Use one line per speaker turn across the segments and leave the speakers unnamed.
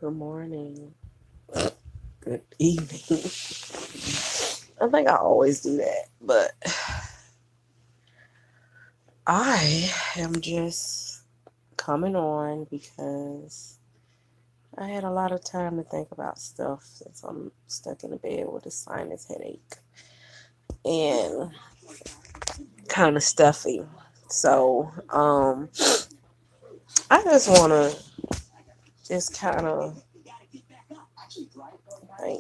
Good morning. Good evening. I think I always do that, but I am just coming on because I had a lot of time to think about stuff since I'm stuck in the bed with a sinus headache and kind of stuffy. So, I just want to just kind of like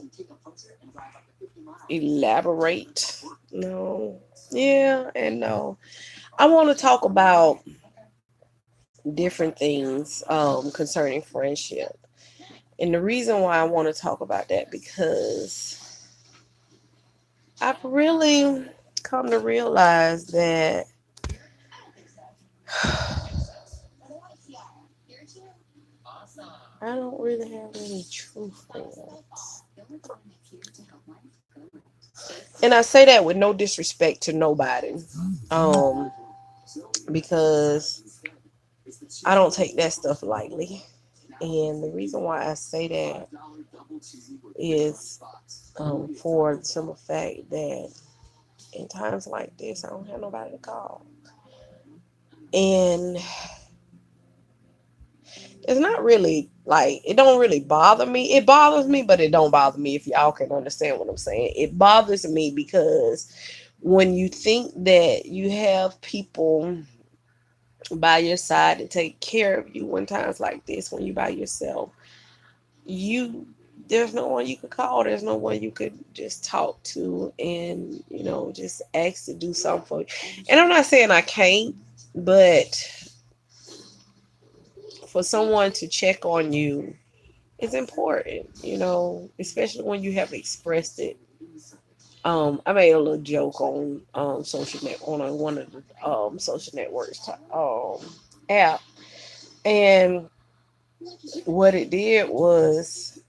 elaborate. No, yeah, and no. I want to talk about different things concerning friendship. And the reason why I want to talk about that because I've really come to realize that I don't really have any true friends. And I say that with no disrespect to nobody. Um, because I don't take that stuff lightly. And the reason why I say that is for the simple fact that in times like this, I don't have nobody to call. And it's not really like it don't really bother me. It bothers me, but it don't bother me if y'all can understand what I'm saying. It bothers me because when you think that you have people by your side to take care of you when times like this, when you by yourself, you there's no one you could call, there's no one you could just talk to and just ask to do something for you. And I'm not saying I can't, but for someone to check on you is important, especially when you have expressed it. I made a little joke on social net on one of the social networks app, and what it did was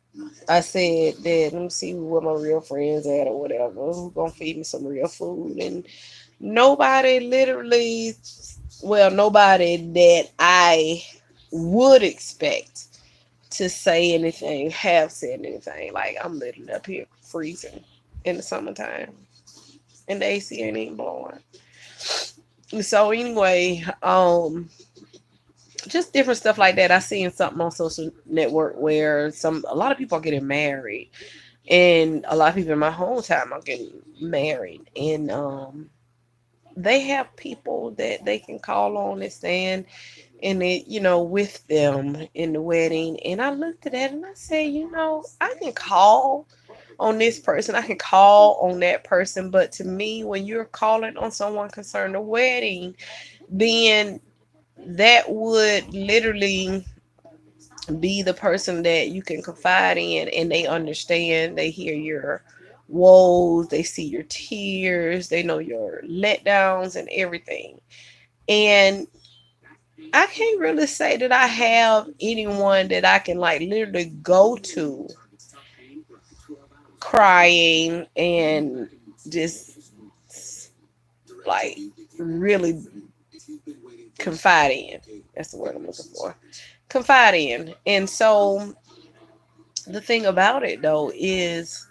I said that let me see where my real friends at or whatever. Who's gonna feed me some real food? And nobody literally, well, nobody that I would expect to say anything, have said anything. Like I'm literally up here freezing in the summertime, and the AC ain't even blowing. So anyway, just different stuff like that. I seen something on social network where a lot of people are getting married, and a lot of people in my hometown are getting married, and they have people that they can call on and stand in it, with them in the wedding. And I looked at that and I said, I can call on this person, I can call on that person, but to me, when you're calling on someone concerning the wedding, then that would literally be the person that you can confide in and they understand, they hear your woes, they see your tears, they know your letdowns and everything. And I can't really say that I have anyone that I can like literally go to crying and just like really confide in. That's the word I'm looking for. Confide in. And so the thing about it though is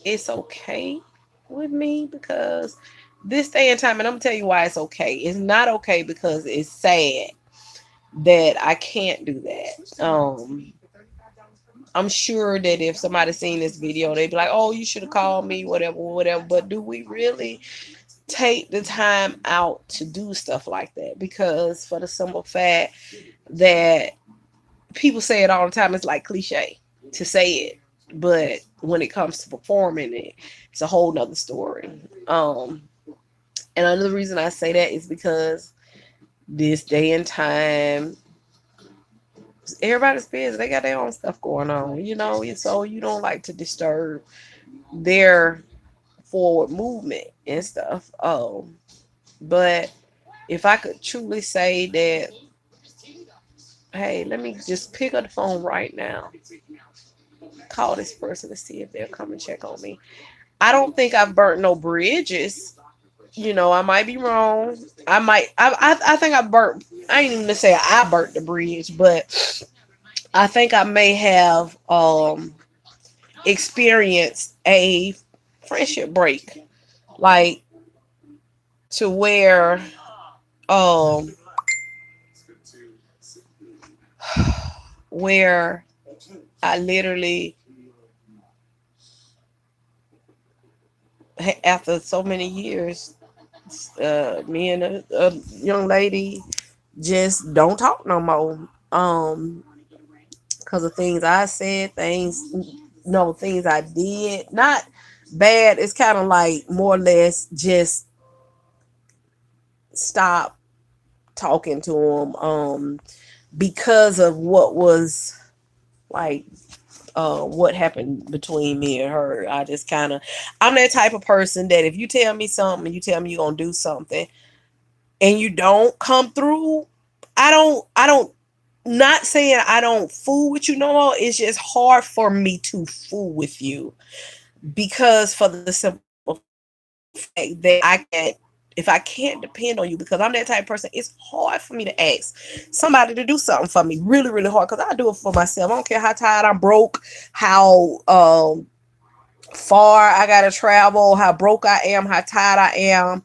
it's okay with me because this day and time, and I'm gonna tell you why it's okay. It's not okay because it's sad that I can't do that. I'm sure that if somebody seen this video, they'd be like, "Oh, you should have called me, whatever, whatever." But do we really take the time out to do stuff like that? Because for the simple fact that people say it all the time, it's like cliche to say it, but when it comes to performing it, it's a whole nother story. And another reason I say that is because this day and time, everybody's busy. They got their own stuff going on, and so you don't like to disturb their forward movement and stuff. But if I could truly say that, hey, let me just pick up the phone right now, call this person to see if they'll come and check on me. I don't think I've burnt no bridges. I might be wrong. I think I burnt. I ain't even gonna say I burnt the bridge, but I think I may have experienced a friendship break, like to um where I literally, after so many years, me and a young lady just don't talk no more. Because of things I said, things, no, things I did, not bad. It's kind of like more or less just stop talking to him. Because of what was like what happened between me and her. I just kind of, I'm that type of person that if you tell me something, you tell me you're gonna do something and you don't come through, I don't not saying I don't fool with you no more. It's just hard for me to fool with you because for the simple fact that I can't, if I can't depend on you, because I'm that type of person, it's hard for me to ask somebody to do something for me. Really, really hard, because I do it for myself. I don't care how tired I'm broke, how far I gotta travel, how broke I am, how tired I am.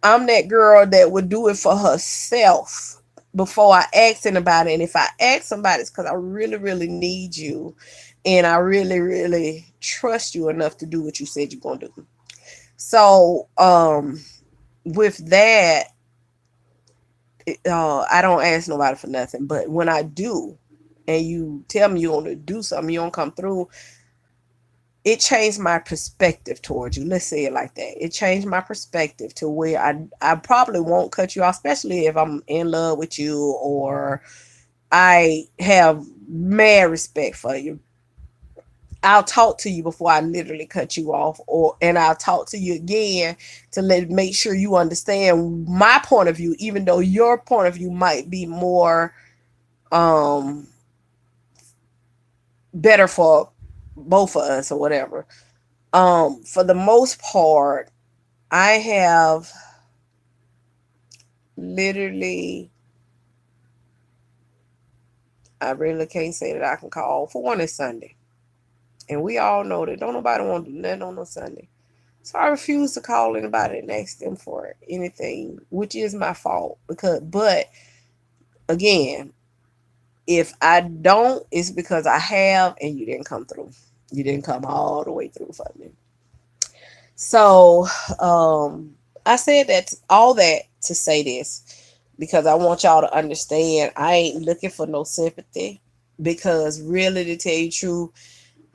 I'm that girl that would do it for herself before I ask anybody. And if I ask somebody, it's because I really, really need you, and I really, really trust you enough to do what you said you're gonna do. So, with that, I don't ask nobody for nothing. But when I do, and you tell me you want to do something, you don't come through, it changed my perspective towards you. Let's say it like that. It changed my perspective to where I probably won't cut you off, especially if I'm in love with you or I have mad respect for you. I'll talk to you before I literally cut you off, or and I'll talk to you again to make sure you understand my point of view, even though your point of view might be more um better for both of us or whatever. For the most part, I have literally, I really can't say that I can call. For one, it's Sunday. And we all know that don't nobody want to do nothing on a Sunday. So I refuse to call anybody and ask them for anything, which is my fault. But again, if I don't, it's because I have and you didn't come through. You didn't come all the way through for me. So, I said that all that to say this because I want y'all to understand I ain't looking for no sympathy, because really, to tell you the truth,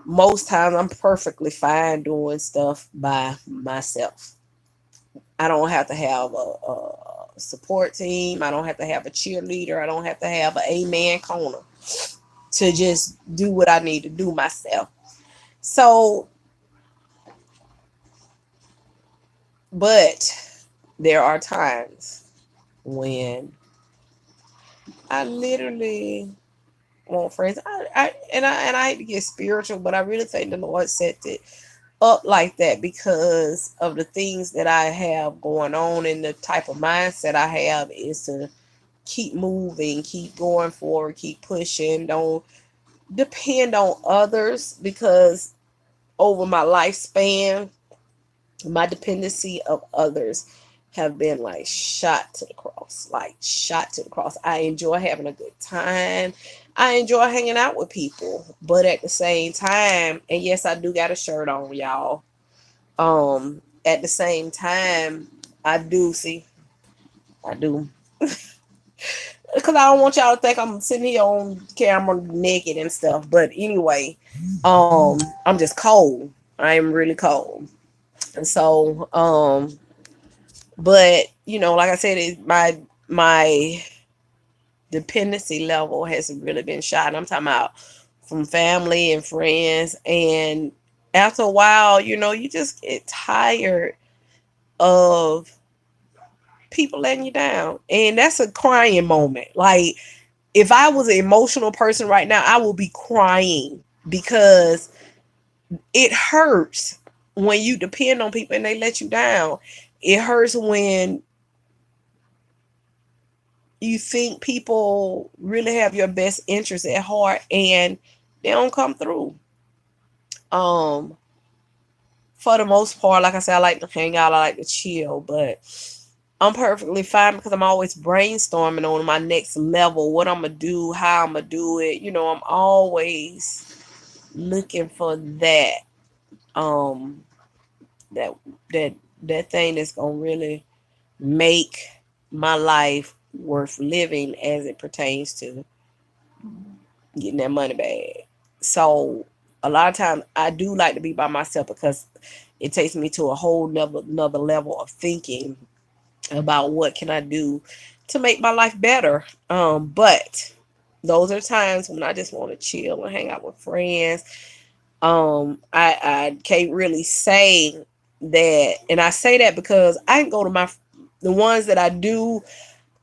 most times I'm perfectly fine doing stuff by myself. I don't have to have a support team. I don't have to have a cheerleader. I don't have to have an amen corner to just do what I need to do myself. So, but there are times when I literally want friends. I hate to get spiritual, but I really think the Lord set it up like that because of the things that I have going on, and the type of mindset I have is to keep moving, keep going forward, keep pushing. Don't depend on others, because over my lifespan, my dependency of others have been like shot to the cross, like shot to the cross. I enjoy having a good time. I enjoy hanging out with people, but at the same time, and yes, I do got a shirt on, y'all. At the same time, I do see, I do, because I don't want y'all to think I'm sitting here on camera naked and stuff. But anyway, I'm just cold. I am really cold, and so but like I said, my dependency level has really been shot. I'm talking about from family and friends, and after a while, you just get tired of people letting you down, and that's a crying moment. Like, if I was an emotional person right now, I would be crying because it hurts when you depend on people and they let you down. It hurts when you think people really have your best interest at heart and they don't come through. Um, for the most part, like I said, I like to hang out, I like to chill, but I'm perfectly fine because I'm always brainstorming on my next level, what I'm gonna do, how I'm gonna do it. I'm always looking for um that that that thing that's gonna really make my life worth living as it pertains to getting that money bag. So a lot of times I do like to be by myself because it takes me to a whole another level of thinking about what can I do to make my life better. But those are times when I just want to chill and hang out with friends. I can't really say that, and I say that because I can go to the ones that I do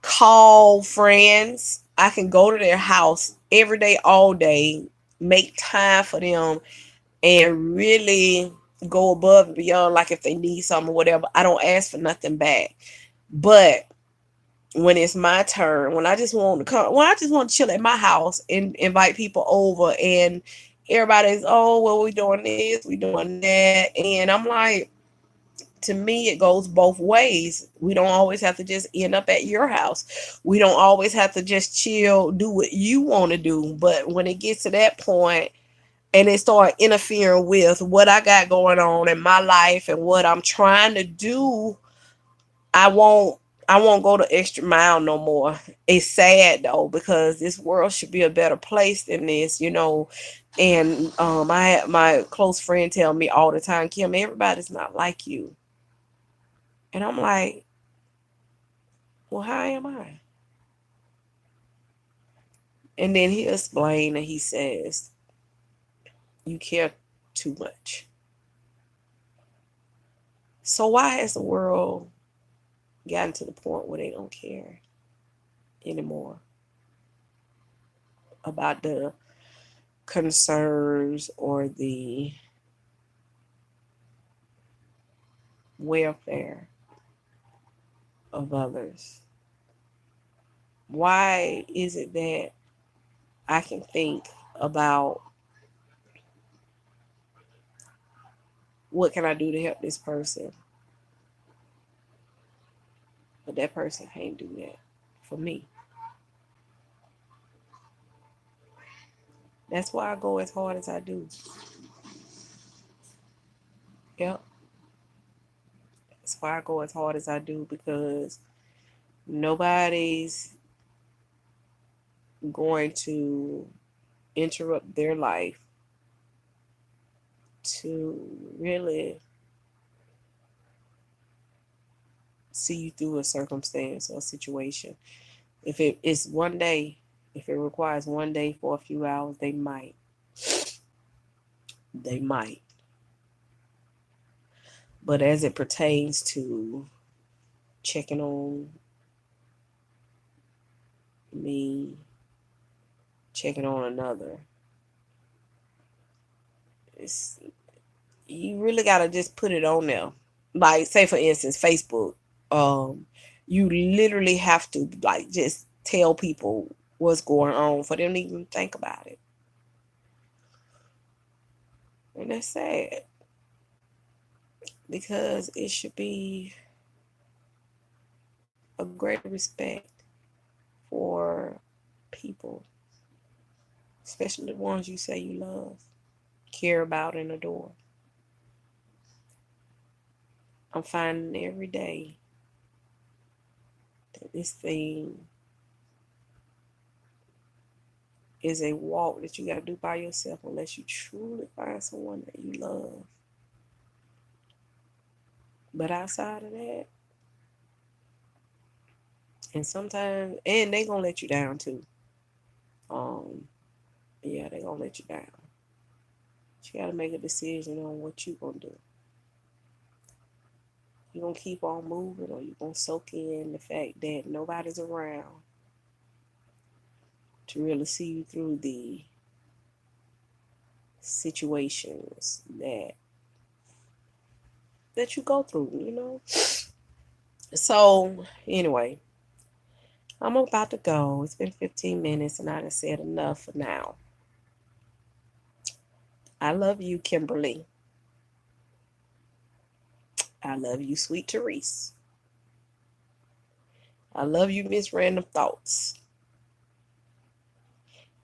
call friends. I can go to their house every day, all day, make time for them, and really go above and beyond. Like if they need something or whatever, I don't ask for nothing back. But when it's my turn, when I just want to come, when I just want to chill at my house and invite people over, and everybody's, oh, well, we doing this, we doing that. And I'm like, to me, it goes both ways. We don't always have to just end up at your house. We don't always have to just chill, do what you want to do. But when it gets to that point and they start interfering with what I got going on in my life and what I'm trying to do, I won't I won't go the extra mile no more. It's sad though, because this world should be a better place than this. And I had my close friend tell me all the time, Kim, everybody's not like you. And I'm like, well, how am I? And then he explained and he says, you care too much. So why has the world gotten to the point where they don't care anymore about the concerns or the welfare of others? Why is it that I can think about what can I do to help this person, but that person can't do that for me? That's why I go as hard as I do. Yep. That's why I go as hard as I do, because nobody's going to interrupt their life to really see you through a circumstance or a situation. If it is one day, if it requires one day for a few hours, they might. They might. But as it pertains to checking on me, checking on another, it's, you really gotta just put it on there. Like, say for instance, Facebook. You literally have to like just tell people what's going on for them to even think about it. And that's sad, because it should be a greater respect for people, especially the ones you say you love, care about, and adore. I'm finding every day that this thing is a walk that you got to do by yourself unless you truly find someone that you love. But outside of that, and sometimes, and they gonna let you down too. Um, yeah, they gonna let you down. But you gotta make a decision on what you gonna do. You gonna keep on moving, or you gonna soak in the fact that nobody's around to really see you through the situations that you go through. So anyway, I'm about to go. It's been 15 minutes and I done said enough for now. I love you, Kimberly. I love you, Sweet Therese. I love you, Miss Random Thoughts.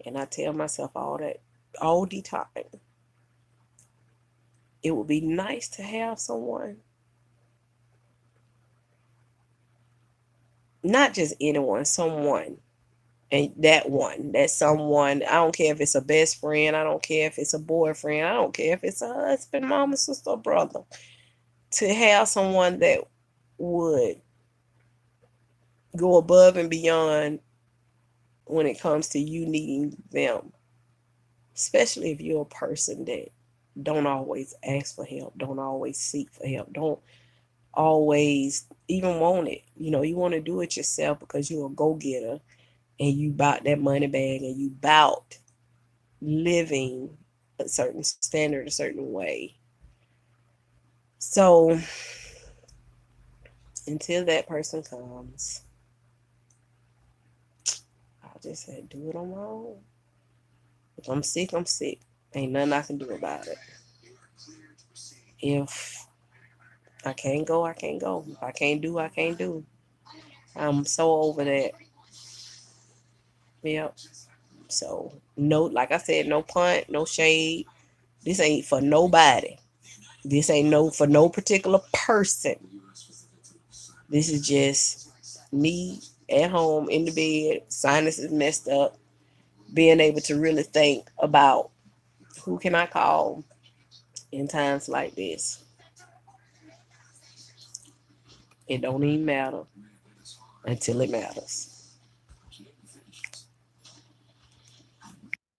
And I tell myself all that all the time. It would be nice to have someone, not just anyone, someone. And that someone, I don't care if it's a best friend, I don't care if it's a boyfriend, I don't care if it's a husband, mama, sister, or brother. To have someone that would go above and beyond when it comes to you needing them, especially if you're a person that don't always ask for help, don't always seek for help, don't always even want it. You want to do it yourself because you're a go-getter and you bought that money bag and you bought living a certain standard, a certain way. So until that person comes, I'll just say do it on my own. If I'm sick, I'm sick. Ain't nothing I can do about it. If I can't go, I can't go. If I can't do, I can't do. I'm so over that. Yep. So no, like I said, no punt, no shade. This ain't for nobody. This ain't for no particular person. This is just me at home in the bed, sinuses messed up, being able to really think about who can I call in times like this. It don't even matter until it matters.